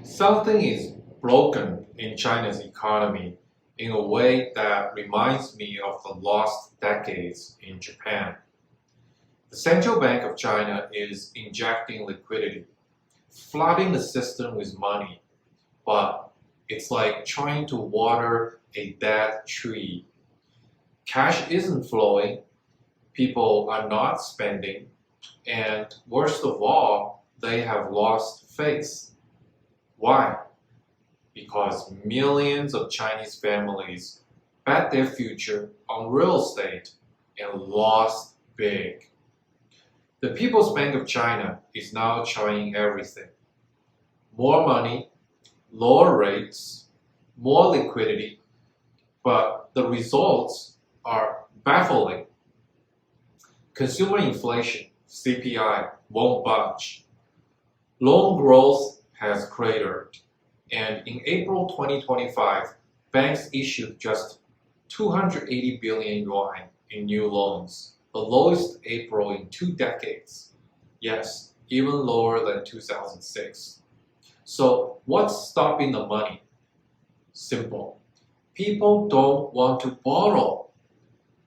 Something is broken in China's economy in a way that reminds me of the lost decades in Japan. The Central Bank of China is injecting liquidity, flooding the system with money, but it's like trying to water a dead tree. Cash isn't flowing, people are not spending, and worst of all, they have lost faith. Why? Because millions of Chinese families bet their future on real estate and lost big. The People's Bank of China is now trying everything. More money, lower rates, more liquidity, but the results are baffling. Consumer inflation, CPI, won't budge. Loan growth has cratered. And in April 2025, banks issued just 280 billion yuan in new loans, the lowest April in 2 decades. Yes, even lower than 2006. So what's stopping the money? Simple. People don't want to borrow.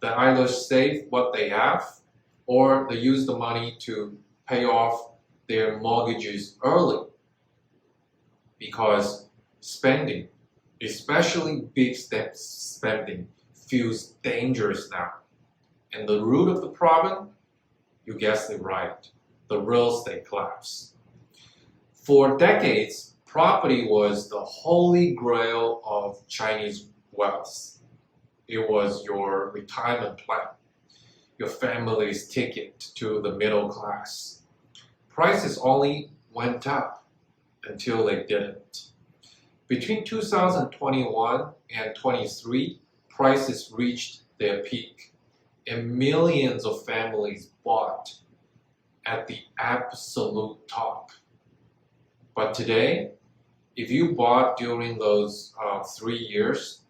They either save what they have or they use the money to pay off their mortgages early. Because spending, especially big step spending, feels dangerous now. And the root of the problem, you guessed it right, the real estate collapse. For decades, property was the holy grail of Chinese wealth. It was your retirement plan, your family's ticket to the middle class. Prices only went up until they didn't. Between 2021 and 23, prices reached their peak, and millions of families bought at the absolute top. But today, if you bought during those 3 years,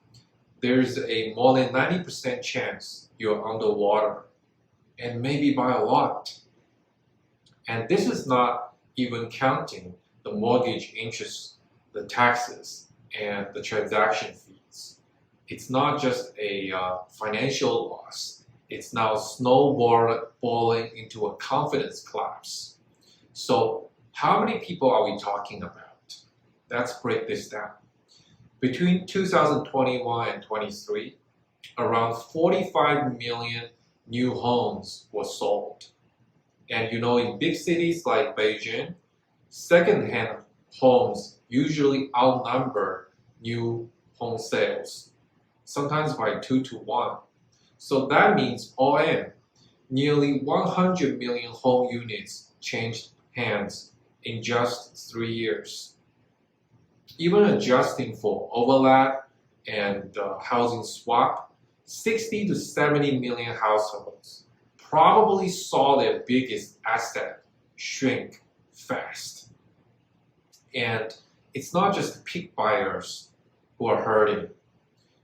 there's a more than 90% chance you're underwater, and maybe by a lot. And this is not even counting the mortgage interest, the taxes, and the transaction fees. It's not just a financial loss. It's now snowballing into a confidence collapse. So how many people are we talking about? Let's break this down. Between 2021 and 23, around 45 million new homes were sold. And in big cities like Beijing, second-hand homes usually outnumber new home sales, sometimes by 2 to 1. So that means all in, nearly 100 million home units changed hands in just 3 years. Even adjusting for overlap and housing swap, 60 to 70 million households probably saw their biggest asset shrink fast. And it's not just peak buyers who are hurting.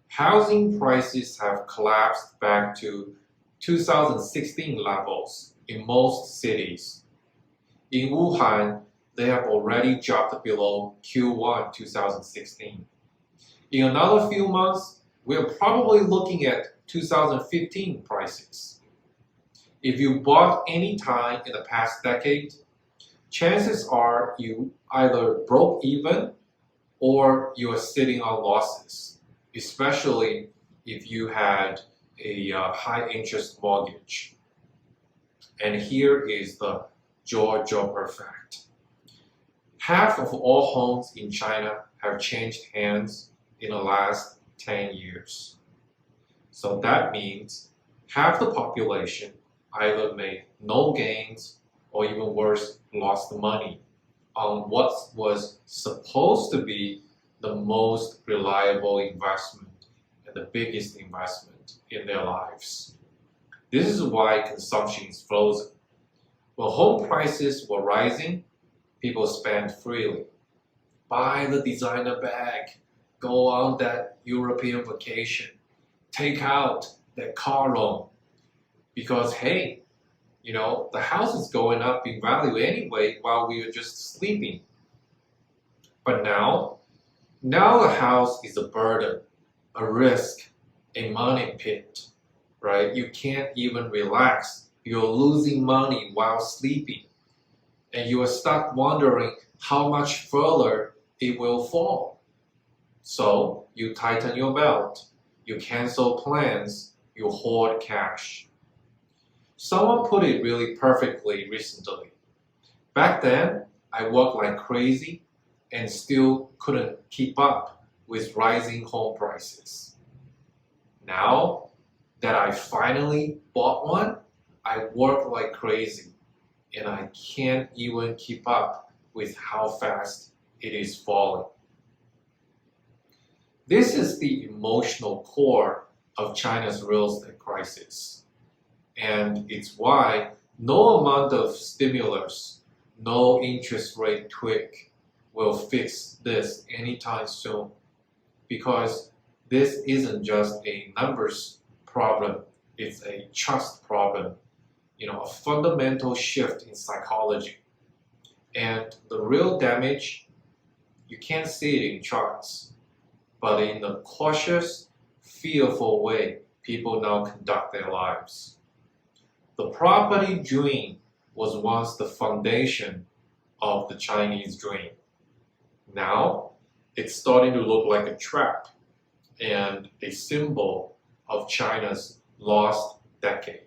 Housing prices have collapsed back to 2016 levels in most cities. In Wuhan, they have already dropped below Q1 2016. In another few months, we are probably looking at 2015 prices. If you bought any time in the past decade, chances are you either broke even or you are sitting on losses, especially if you had a high interest mortgage. And here is the jaw-dropper fact. Half of all homes in China have changed hands in the last 10 years. So that means half the population either made no gains or even worse, lost money on what was supposed to be the most reliable investment and the biggest investment in their lives. This is why consumption is frozen. When home prices were rising, people spent freely. Buy the designer bag, go on that European vacation, take out that car loan. Because hey, the house is going up in value anyway while we are just sleeping. But now the house is a burden, a risk, a money pit, right? You can't even relax. You're losing money while sleeping, and you are stuck wondering how much further it will fall. So you tighten your belt, you cancel plans, you hoard cash. Someone put it really perfectly recently. Back then, I worked like crazy and still couldn't keep up with rising home prices. Now that I finally bought one, I work like crazy and I can't even keep up with how fast it is falling. This is the emotional core of China's real estate crisis. And it's why no amount of stimulus, no interest rate tweak will fix this anytime soon. Because this isn't just a numbers problem, it's a trust problem, a fundamental shift in psychology. And the real damage, you can't see it in charts, but in the cautious, fearful way people now conduct their lives. The property dream was once the foundation of the Chinese dream. Now, it's starting to look like a trap and a symbol of China's lost decade.